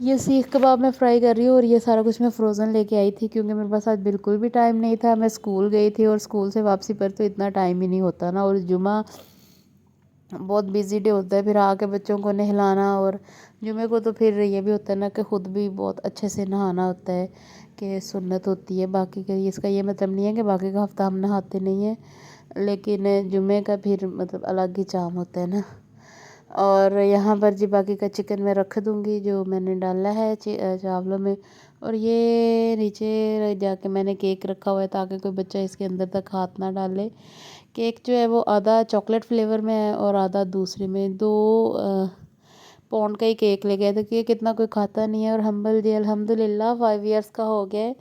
یہ سیخ کباب میں فرائی کر رہی ہوں، اور یہ سارا کچھ میں فروزن لے کے آئی تھی کیونکہ میرے پاس آج بالکل بھی ٹائم نہیں تھا. میں اسکول گئی تھی اور اسکول سے واپسی پر تو اتنا ٹائم ہی نہیں ہوتا نا، اور جمعہ بہت بیزی ڈے ہوتا ہے، پھر آ کے بچوں کو نہلانا، اور جمعے کو تو پھر یہ بھی ہوتا ہے نا کہ خود بھی بہت اچھے سے نہانا ہوتا ہے کہ سنت ہوتی ہے. باقی کا اس کا یہ مطلب نہیں ہے کہ باقی کا ہفتہ ہم نہاتے نہیں ہیں، لیکن جمعے کا پھر مطلب الگ ہی چام ہوتا ہے نا. اور یہاں پر جی باقی کا چکن میں رکھ دوں گی جو میں نے ڈالا ہے چاولوں میں. اور یہ نیچے جا کے میں نے کیک رکھا ہوا ہے تاکہ کوئی بچہ اس کے اندر تک ہاتھ نہ ڈالے. کیک جو ہے وہ آدھا چاکلیٹ فلیور میں ہے اور آدھا دوسرے میں. 2 پاؤنڈ کا ہی کیک لے گئے تھے کیونکہ اتنا کوئی کھاتا نہیں ہے. اور ہمبل جی الحمدللہ 5 ایئرس کا ہو گیا ہے،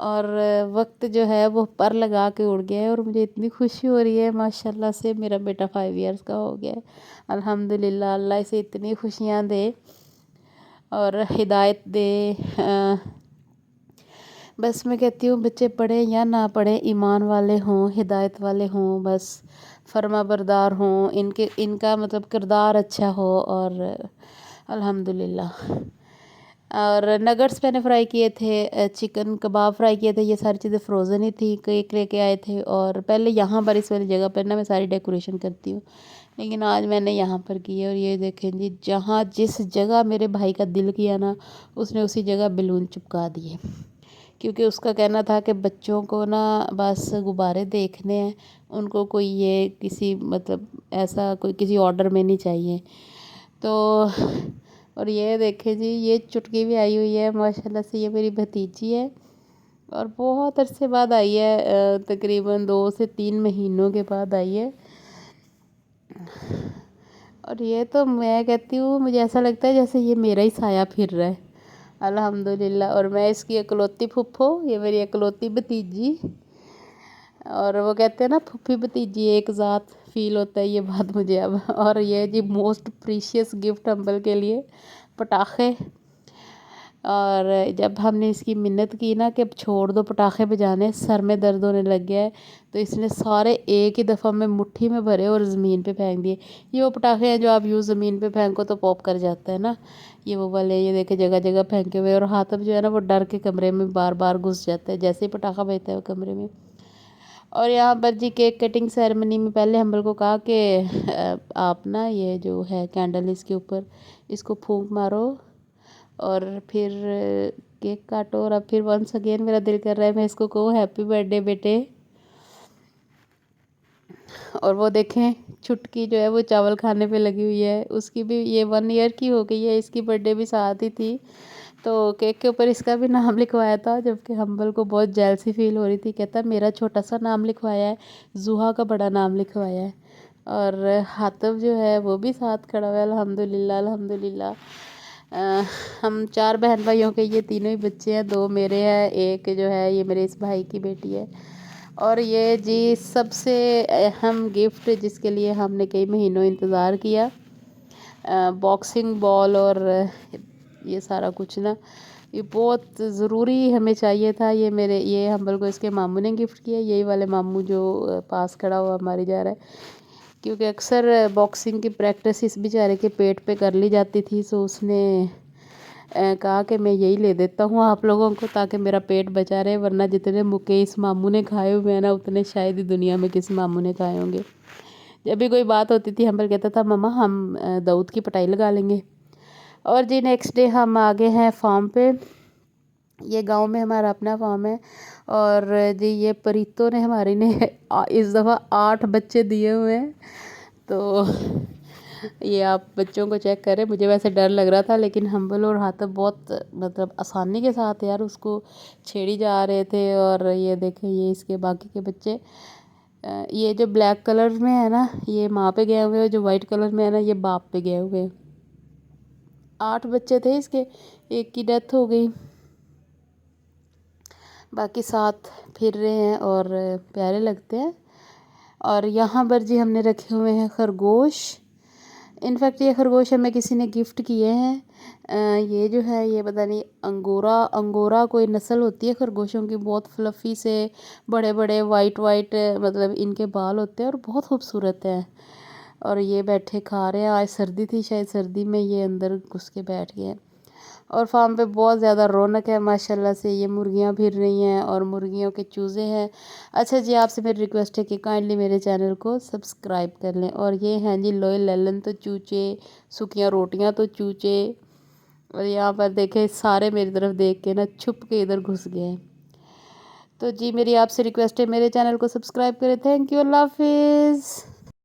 اور وقت جو ہے وہ پر لگا کے اڑ گیا ہے، اور مجھے اتنی خوشی ہو رہی ہے ماشاءاللہ سے میرا بیٹا 5 ایئرس کا ہو گیا ہے. الحمدللہ اللہ اسے اتنی خوشیاں دے اور ہدایت دے. بس میں کہتی ہوں بچے پڑھیں یا نہ پڑھیں، ایمان والے ہوں، ہدایت والے ہوں، بس فرما بردار ہوں، ان کا مطلب کردار اچھا ہو. اور الحمدللہ. اور نگٹس میں نے فرائی کیے تھے، چکن کباب فرائی کیے تھے، یہ ساری چیزیں فروزن ہی تھی. کیک لے کے آئے تھے، اور پہلے یہاں پر اس والی جگہ پر نا میں ساری ڈیکوریشن کرتی ہوں، لیکن آج میں نے یہاں پر کی ہے. اور یہ دیکھیں جی جہاں جس جگہ میرے بھائی کا دل کیا نا اس نے اسی جگہ بیلون چپکا دیے، کیونکہ اس کا کہنا تھا کہ بچوں کو نا بس غبارے دیکھنے ہیں، ان کو کوئی یہ کسی مطلب ایسا کوئی کسی آرڈر میں نہیں چاہیے. تو اور یہ دیکھیں جی یہ چٹکی بھی آئی ہوئی ہے ماشاءاللہ سے، یہ میری بھتیجی ہے اور بہت عرصے بعد آئی ہے، تقریباً 2 سے 3 مہینوں کے بعد آئی ہے. اور یہ تو میں کہتی ہوں مجھے ایسا لگتا ہے جیسے یہ میرا ہی سایہ پھر رہا ہے الحمدللہ. اور میں اس کی اکلوتی پھپھو، یہ میری اکلوتی بھتیجی. اور وہ کہتے ہیں نا پھوپھی بھتیجی ایک ذات فیل ہوتا ہے، یہ بات مجھے اب. اور یہ جی موسٹ پریشیس گفٹ ہمبل کے لیے پٹاخے. اور جب ہم نے اس کی منت کی نا کہ چھوڑ دو پٹاخے بجانے، سر میں درد ہونے لگ گیا ہے، تو اس نے سارے ایک ہی دفعہ میں مٹھی میں بھرے اور زمین پہ پھینک دیے. یہ وہ پٹاخے ہیں جو آپ یوں زمین پہ پھینکو تو پاپ کر جاتا ہے نا، یہ وہ والے. یہ دیکھے جگہ جگہ پھینکے ہوئے، اور حاتم جو ہے نا وہ ڈر کے کمرے میں بار بار گھس جاتا ہے جیسے ہی پٹاخہ بجتا ہے وہ کمرے میں. اور یہاں پر جی کیک کٹنگ سیرمنی میں پہلے ہمبل کو کہا کہ آپ نا یہ جو ہے کینڈل اس کے اوپر اس کو پھونک مارو اور پھر کیک کاٹو. اور اب پھر ونس اگین میرا دل کر رہا ہے میں اس کو کہوں ہیپی برتھ ڈے بیٹے. اور وہ دیکھیں چھٹکی جو ہے وہ چاول کھانے پہ لگی ہوئی ہے، اس کی بھی یہ 1 ایئر کی ہو گئی ہے، اس کی برتھ ڈے بھی ساتھ ہی تھی. تو کیک کے اوپر اس کا بھی نام لکھوایا تھا، جبکہ ہمبل کو بہت جیلسی فیل ہو رہی تھی. کہتا میرا چھوٹا سا نام لکھوایا ہے، زوہا کا بڑا نام لکھوایا ہے. اور حاتم جو ہے وہ بھی ساتھ کھڑا ہوا ہے الحمدللہ الحمدللہ. ہم 4 بہن بھائیوں کے یہ تینوں ہی بچے ہیں، 2 میرے ہیں، ایک جو ہے یہ میرے اس بھائی کی بیٹی ہے. اور یہ جی سب سے اہم گفٹ جس کے لیے ہم نے کئی مہینوں انتظار کیا، باکسنگ بال. اور یہ سارا کچھ نا یہ بہت ضروری ہمیں چاہیے تھا. یہ ہمبل کو اس کے ماموں نے گفٹ کیا، یہی والے ماموں جو پاس کھڑا ہوا ماری جا رہا ہے، کیونکہ اکثر باکسنگ کی پریکٹس اس بیچارے کے پیٹ پہ کر لی جاتی تھی. سو اس نے کہا کہ میں یہی لے دیتا ہوں آپ لوگوں کو تاکہ میرا پیٹ بچا رہے، ورنہ جتنے مکے اس ماموں نے کھائے ہوئے ہیں نا اتنے شاید ہی دنیا میں کسی ماموں نے کھائے ہوں گے. جب بھی کوئی بات ہوتی تھی ہمبل کہتا تھا مما ہم داؤد کی پٹائی لگا لیں گے. اور جی نیکسٹ ڈے ہم آگے ہیں فارم پہ. یہ گاؤں میں ہمارا اپنا فارم ہے. اور جی یہ پریتوں نے ہماری نے اس دفعہ 8 بچے دیے ہوئے ہیں. تو یہ آپ بچوں کو چیک کریں، مجھے ویسے ڈر لگ رہا تھا لیکن ہمبل اور حاتم بہت مطلب آسانی کے ساتھ یار اس کو چھیڑی جا رہے تھے. اور یہ دیکھیں یہ اس کے باقی کے بچے، یہ جو بلیک کلر میں ہے نا یہ ماں پہ گئے ہوئے ہیں، جو وائٹ کلر میں ہے نا یہ باپ پہ گئے ہوئے ہیں. 8 بچے تھے اس کے، ایک کی ڈیتھ ہو گئی، باقی 7 پھر رہے ہیں اور پیارے لگتے ہیں. اور یہاں پر جی ہم نے رکھے ہوئے ہیں خرگوش. انفیکٹ یہ خرگوش ہمیں کسی نے گفٹ کیے ہیں. یہ جو ہے یہ پتہ نہیں انگورا کوئی نسل ہوتی ہے خرگوشوں کی، بہت فلفی سے بڑے بڑے وائٹ مطلب ان کے بال ہوتے ہیں اور بہت خوبصورت ہیں. اور یہ بیٹھے کھا رہے ہیں، آج سردی تھی شاید سردی میں یہ اندر گھس کے بیٹھ گئے. اور فارم پہ بہت زیادہ رونق ہے ماشاءاللہ سے، یہ مرغیاں پھر رہی ہیں اور مرغیوں کے چوزے ہیں۔ اچھا جی، آپ سے میری ریکویسٹ ہے کہ کائنڈلی میرے چینل کو سبسکرائب کر لیں۔ اور یہ ہیں جی لوئے لیلن تو چوچے، سکیاں روٹیاں تو چوچے، اور یہاں پر دیکھیں سارے میری طرف دیکھ کے نا چھپ کے ادھر گھس گئے ہیں۔ تو جی میری آپ سے ریکویسٹ ہے میرے چینل کو سبسکرائب کریں۔ تھینک یو، اللہ حافظ۔